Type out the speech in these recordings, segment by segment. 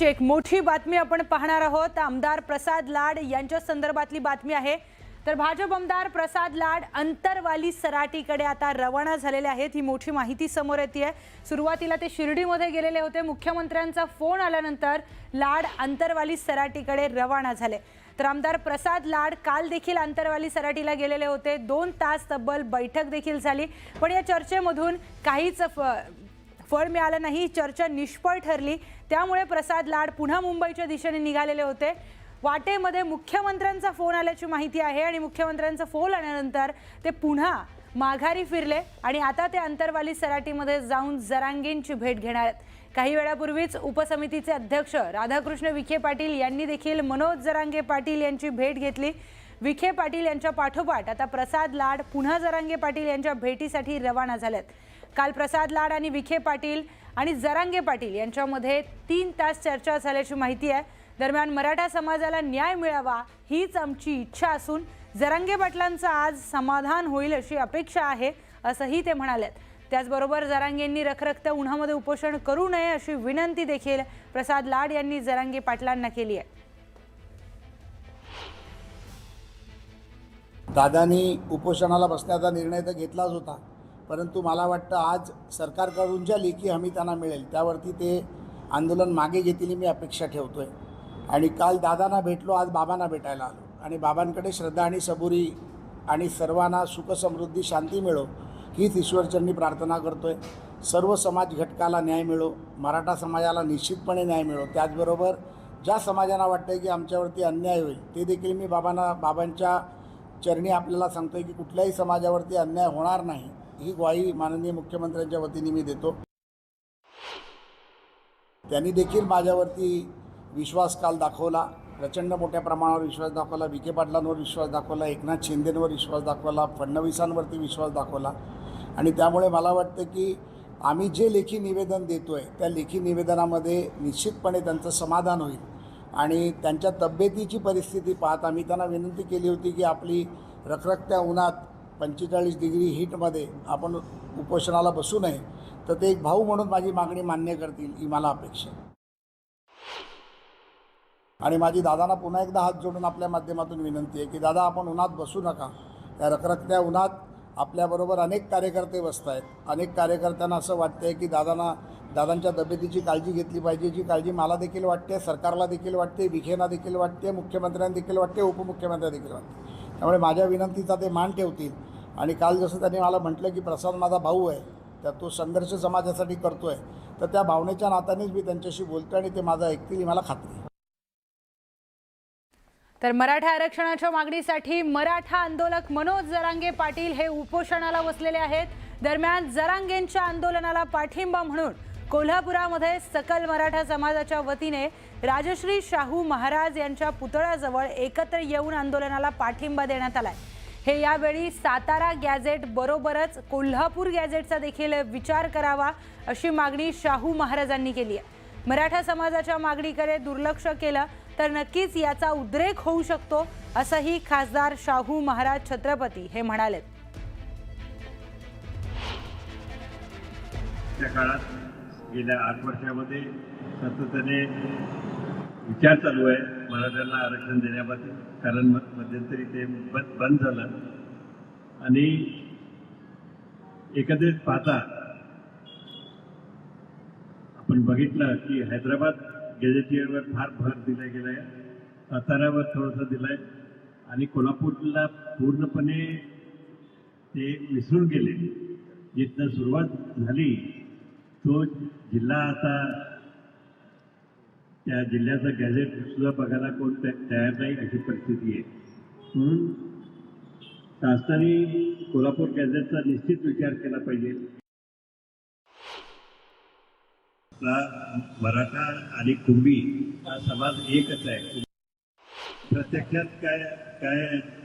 महत्त्वाची एक मोठी बातमी आपण पाहणार आहोत। आमदार प्रसाद लाड यांच्या संदर्भातली बातमी आहे। तर भाजप आमदार प्रसाद लाड अंतरवाली सराटीकडे आता रवाना झालेले आहेत। ही मोठी माहिती समोर येते। सुरुवातीला ते शिर्डीमध्ये गेलेले होते। मुख्यमंत्र्यांचा फोन आल्यानंतर लाड अंतरवाली सराटीकडे रवाना झाले। तर आमदार प्रसाद लाड काल देखील अंतरवाली सराटीला गेलेले होते। 2 तास तब्बल बैठक देखील झाली, पण या चर्चेमधून काहीच फळ मिळालं नाही। चर्चा निष्फळ ठरली। त्यामुळे प्रसाद लाड पुन्हा मुंबईच्या दिशेने निघालेले होते। वाटेमध्ये मुख्यमंत्र्यांचा फोन आल्याची माहिती आहे आणि मुख्यमंत्र्यांचा फोन आल्यानंतर ते पुन्हा माघारी फिरले आणि आता ते अंतरवाली सराटीमध्ये जाऊन जरांगेंची भेट घेणार आहेत। काही वेळापूर्वीच उपसमितीचे अध्यक्ष राधाकृष्ण विखे पाटील यांनी देखील मनोज जरांगे पाटील यांची भेट घेतली। विखे पाटील यांच्या पाठोपाठ आता प्रसाद लाड पुन्हा जरांगे पाटील यांच्या भेटीसाठी रवाना झालेत। काल प्रसाद लाड आणि विखे पाटील आणि जरांगे पाटील यांच्यामध्ये 3 तास चर्चा झाल्याची माहिती आहे। दरम्यान मराठा समाजाला न्याय मिळावा हीच आमची इच्छा असून जरांगे पाटलांचं आज समाधान होईल अशी अपेक्षा आहे असंही ते म्हणाले। त्याचबरोबर जरांगेंनी रखरखत्या उन्हामध्ये उपोषण करू नये अशी विनंती देखील प्रसाद लाड यांनी जरांगे पाटलांना केली आहे। दादांनी उपोषणाला बसण्याचा निर्णय तर घेतलाच होता, परंतु मला वाटतं आज सरकारकडून ज्या लेखी हमी त्यांना मिळेल त्यावरती ते आंदोलन मागे घेतील मी अपेक्षा ठेवतोय। आणि काल दादांना भेटलो, आज बाबांना भेटायला आलो आणि बाबांकडे श्रद्धा आणि सबुरी आणि सर्वांना सुख समृद्धी शांती मिळो हीच ईश्वरचरणी प्रार्थना करतोय। सर्व समाज घटकाला न्याय मिळो, मराठा समाजाला निश्चितपणे न्याय मिळो। त्याचबरोबर ज्या समाजांना वाटतं की आमच्यावरती अन्याय होईल ते देखील मी बाबांच्या चरणी आपल्याला सांगतोय की कुठल्याही समाजावरती अन्याय होणार नाही ही ग्वाही माननीय मुख्यमंत्र्यांच्या वतीने मी देतो। त्यांनी देखील माझ्यावरती विश्वास काल दाखवला, प्रचंड मोठ्या प्रमाणावर विश्वास दाखवला। विखे पाटलांवर विश्वास दाखवला, एकनाथ शिंदेंवर विश्वास दाखवला, फडणवीसांवरती विश्वास दाखवला। आणि त्यामुळे मला वाटतं की आम्ही जे लेखी निवेदन देतोय त्या लेखी निवेदनामध्ये निश्चितपणे त्यांचं समाधान होईल। आणि त्यांच्या तब्येतीची परिस्थिती पाहता मी त्यांना विनंती केली होती की आपली रखरखत्या उन्हात 45 डिग्री हीटमध्ये आपण उपोषणाला बसू नये, तर ते एक भाऊ म्हणून माझी मागणी मान्य करतील ही मला अपेक्षा आहे। आणि माझी दादांना पुन्हा एकदा हात जोडून आपल्या माध्यमातून विनंती आहे की दादा आपण उन्हात बसू नका। त्या रखरखत्या उन्हात आपल्याबरोबर अनेक कार्यकर्ते बसत आहेत। अनेक कार्यकर्त्यांना असं वाटतंय की दादांच्या तब्येतीची काळजी घेतली पाहिजे, जी काळजी मला देखील वाटते, सरकारला देखील वाटते, विखेंना देखील वाटते, मुख्यमंत्र्यांना देखील वाटते, उपमुख्यमंत्र्यांना देखील वाटते। त्यामुळे माझ्या विनंतीचा ते मान ठेवतील। आणि काल जसं त्यांनी मला म्हटलं की प्रसाद माझा भाऊ आहे, तर तो संघर्ष समाजासाठी करतो आहे, तर त्या भावनेच्या नात्यानेच मी त्यांच्याशी बोलतो आणि ते माझं ऐकतील ही मला खात्री आहे। तर मराठा आरक्षणाच्या मागणीसाठी मराठा आंदोलक मनोज जरांगे पाटील हे उपोषणाला बसलेले आहेत। दरम्यान जरांगेंच्या आंदोलनाला पाठिंबा म्हणून कोल्हापुरामध्ये सकल मराठा समाजाच्या वतीने राजश्री शाहू महाराज यांच्या पुतळ्याजवळ एकत्र येऊन आंदोलनाला पाठिंबा देण्यात आलाय। हे यावेळी सातारा गॅझेट बरोबरच कोल्हापूर गॅझेटचा देखील विचार करावा अशी मागणी शाहू महाराजांनी केली आहे। मराठा समाजाच्या मागणीकडे दुर्लक्ष केलं तर नक्कीच याचा उद्रेक होऊ शकतो असंही खासदार शाहू महाराज छत्रपती हे म्हणाले। त्या काळात गेल्या 8 वर्षामध्ये सातत्याने विचार चालू आहे मराठ्यांना आरक्षण देण्याबाबत, कारण मध्यंतरी ते बंद झालं। आणि एकंदरीत पाहता आपण बघितलं की हैदराबाद गॅझेटियरवर फार भर दिला गेला आहे, साताऱ्यावर थोडंसं दिलं आहे आणि कोल्हापूरला पूर्णपणे ते विसरून गेले। जिथनं सुरुवात झाली तो जिल्हा आता त्या जिल्ह्याचं गॅझेट सुद्धा बघायला कोण तयार नाही अशी परिस्थिती आहे। म्हणून शासनाने कोल्हापूर गॅझेटचा निश्चित विचार केला पाहिजे। मराठा आणि कुंभी हा समाज एकच आहे। प्रत्यक्षात काय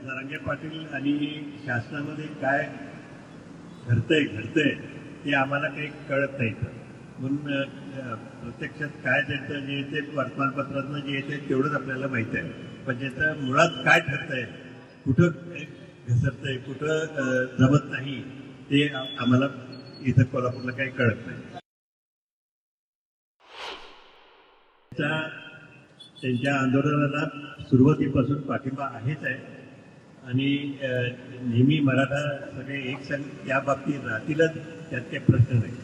जरांगे पाटील आणि शासनामध्ये काय घडतंय ते आम्हाला काही कळत नाही। म्हणून प्रत्यक्षात काय त्यांचं जे येते वर्तमानपत्रातनं जे येते तेवढंच आपल्याला माहीत आहे, पण ज्याचं मुळात काय ठरतंय, कुठं घसरतंय, कुठं जमत नाही ते आम्हाला इथं कोल्हापूरला काही कळत नाही। त्यांच्या आंदोलनाला सुरुवातीपासून पाठिंबा आहेच आहे आणि नेहमी मराठा सगळे एक संघ त्या बाबतीत राहतीलच, त्यात काही प्रश्न नाही.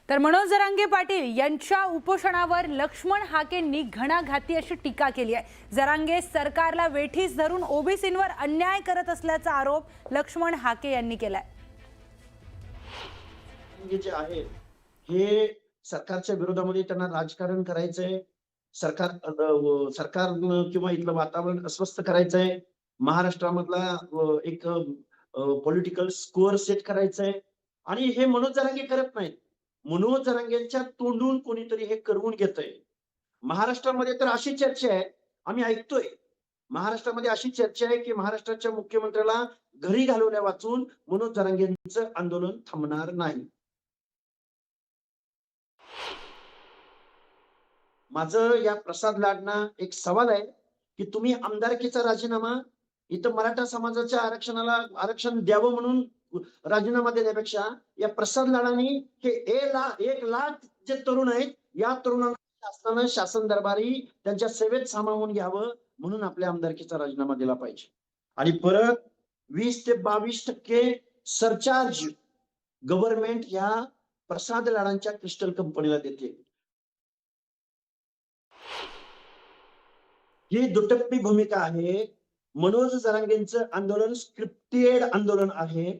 तर मनोज जरांगे पाटील यांच्या उपोषणावर लक्ष्मण हाकेंनी घणाघाती अशी टीका केली आहे. जरांगे सरकारला वेठीस धरून ओबीसींवर अन्याय करत असल्याचा आरोप लक्ष्मण हाके यांनी केलाय. जे आहे हे सरकारच्या विरोधामध्ये त्यांना राजकारण करायचंय, सरकार किंवा इथलं वातावरण अस्वस्थ करायचंय, महाराष्ट्रामधला एक पॉलिटिकल स्कोअर सेट करायचंय आणि हे मनोज जरांगे करत नाहीत. मनोज जरांगेंच्या तोंडून कोणीतरी हे करवून घेतंय. महाराष्ट्रामध्ये तर अशी चर्चा आहे, आम्ही ऐकतोय, महाराष्ट्रामध्ये अशी चर्चा आहे की महाराष्ट्राच्या मुख्यमंत्र्याला घरी घालवण्या वाचून मनोज जरांगेंचं आंदोलन थांबणार नाही. माझं या प्रसाद लाडना एक सवाल आहे की तुम्ही आमदारकीचा राजीनामा इथं मराठा समाजाच्या आरक्षण द्यावं म्हणून राजीनामा देण्यापेक्षा या प्रसाद लाडांनी हे 1 लाख जे तरुण आहेत या तरुणांना शासन दरबारी त्यांच्या सेवेत सामावून घ्यावं म्हणून आपल्या आमदारकीचा राजीनामा दिला पाहिजे. आणि परत 20 ते 22% सरचार्ज गव्हर्नमेंट या प्रसाद लाडांच्या क्रिस्टल कंपनीला देते. ही दुटप्पी भूमिका आहे. मनोज जरांगेंचं आंदोलन स्क्रिप्टेड आंदोलन आहे.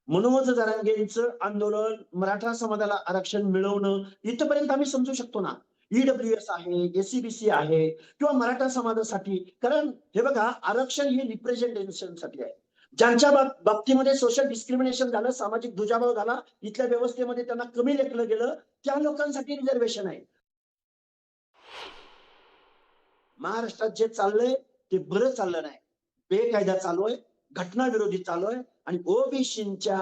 मनोज जरांगेंचं आंदोलन मराठा समाजाला आरक्षण मिळवणं इथपर्यंत आम्ही समजू शकतो ना. ईडब्ल्यूएस आहे, एसीबीसी आहे किंवा मराठा समाजासाठी, कारण हे बघा आरक्षण हे रिप्रेझेंटेशन साठी आहे. ज्यांच्या बाबतीमध्ये सोशल डिस्क्रिमिनेशन झालं, सामाजिक दुजाभाव झाला, इथल्या व्यवस्थेमध्ये त्यांना कमी लेखलं गेलं, त्या लोकांसाठी रिझर्वेशन आहे. महाराष्ट्रात जे चाललंय ते बरं चाललं नाही. बेकायदा चालू आहे, घटनाविरोधी चालू आहे आणि ओबीसींच्या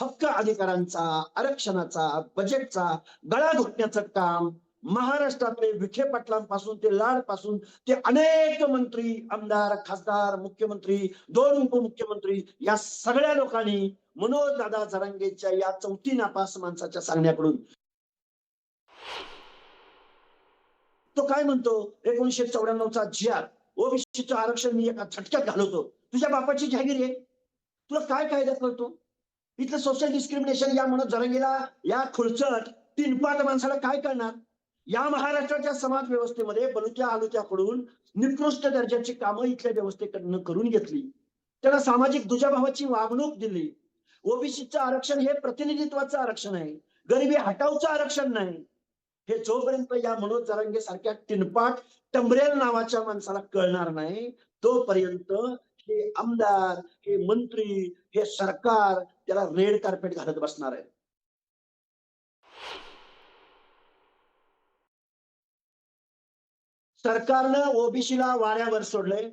हक्क अधिकारांचा, आरक्षणाचा, बजेटचा गळा घोटण्याचं काम महाराष्ट्रातले विखे पाटलांपासून ते लाडपासून ते अनेक मंत्री, आमदार, खासदार, मुख्यमंत्री, 2 उपमुख्यमंत्री या सगळ्या लोकांनी मनोज दादा जरांगेच्या या 4थी नापास माणसाच्या सांगण्याकडून तो काय म्हणतो, 1994चा GR ओबीसीचं आरक्षण मी एका झटक्यात घालवतो. तुझ्या बापाची जहागिरी आहे, तुला काय कायदा करतो? इथलं सोशल डिस्क्रिमिनेशन या मनोज जरांगेला, या खुळचट तीनपाट माणसाला काय करणार? या महाराष्ट्राच्या समाज व्यवस्थेमध्ये बलुत्या आलुत्याकडून निकृष्ट दर्जाची कामं इथल्या व्यवस्थेकडनं करून घेतली, त्यांना सामाजिक दुजाभावाची वागणूक दिली. ओबीसीचं आरक्षण हे प्रतिनिधित्वाचं आरक्षण आहे, गरिबी हटावचं आरक्षण नाही. हे जोपर्यंत या मनोज जरांगे सारख्या टिनपाट टंबरेल नावाच्या माणसाला कळणार नाही तोपर्यंत हे आमदार, हे मंत्री, हे सरकार त्याला रेड कार्पेट घालत बसणार आहे. सरकारनं ओबीसीला वाऱ्यावर सोडलंय.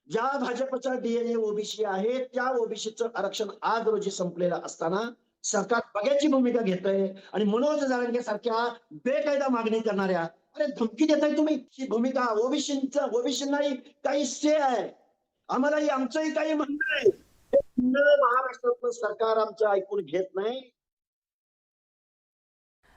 ज्या भाजपचा डीएनए ओबीसी आहे त्या ओबीसीचं आरक्षण आज रोजी संपलेलं असताना सरकार बघ्याची भूमिका घेतंय आणि मनोज जरांगे सारख्या बेकायदा मागणी करणाऱ्या, अरे धमकी देताय तुम्ही. ही भूमिका ओबीसींनाही काही से आहे, आम्हालाही आमचंही काही म्हणणं आहे. महाराष्ट्रातलं सरकार आमचं ऐकून घेत नाही.